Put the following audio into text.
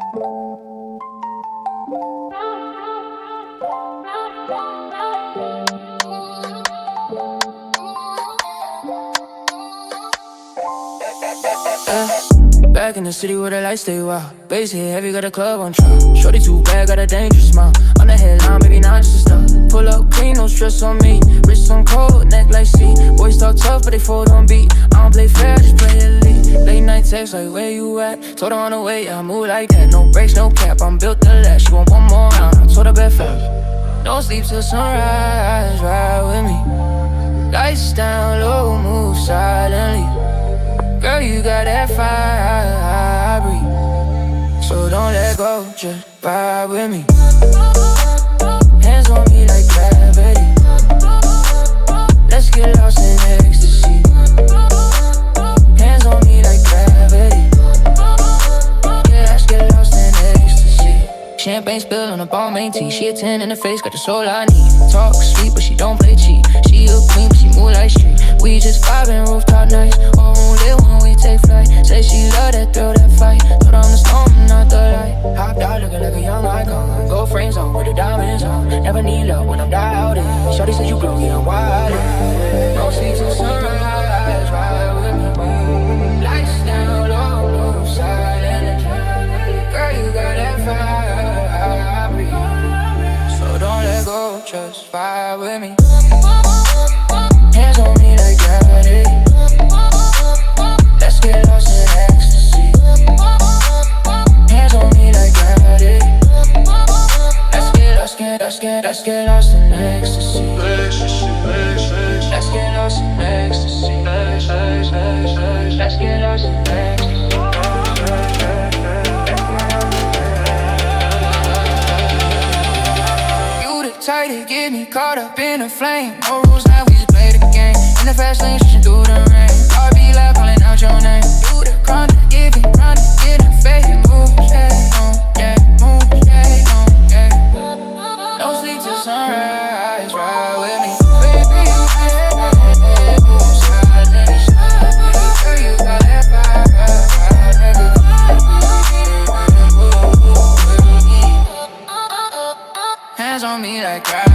Back in the city where the lights stay wild. Bass hit heavy, got a club on trial. Shorty too bad, got a dangerous smile. On the headline, maybe not just stop. Pull up clean, no stress on me. Wrist on cold, neck like sea. Boys talk tough, but they fold on beat. I don't play fair, just play elite. Late night text like, where you at? Told her on the way, I move like that. No brakes, no cap, I'm built to last. She want one more round, I told her bet fast. Don't sleep till sunrise, ride with me. Lights down low, move silently. Girl, you got that fire, breathe. So don't let go, just vibe with me. Hands on me like gravity. Let's get lost in ecstasy. Hands on me like gravity. Yeah, let's get lost in ecstasy. Champagne spill on a ball main tee. She a 10 in the face, got the soul I need. Talk sweet, but she don't play cheat. She a queen, but she move like street. We just vibing rooftop nights. Or won't live when we take flight. Say she love that thrill, that fight. Thought I'm the storm, not the light. Hopped out looking like a young icon. Gold frames on with the diamonds on. Never need love when I'm dialed in. Shorty said you grow, yeah, I'm wild. No sleep till sunrise, ride with me. Lights down low, move silent. Girl, you got that fire, breathe. So don't let go, just vibe with me. Hands on me like gravity. Let's get lost in ecstasy. Hands on me like gravity. Let's get lost in ecstasy. Let's get lost in ecstasy. Let's get lost in ecstasy. You the type to get me caught up in a flame. No rules, now we just play the game. In the fast lane, switching through the rain. Heart be loud, calling out your name. Do the grind, give it, run, get a fake move, yeah, move, yeah. No sleep till sunrise, ride with me. Baby, you can't move silent. Girl, you got that fire, hands on me like gravity.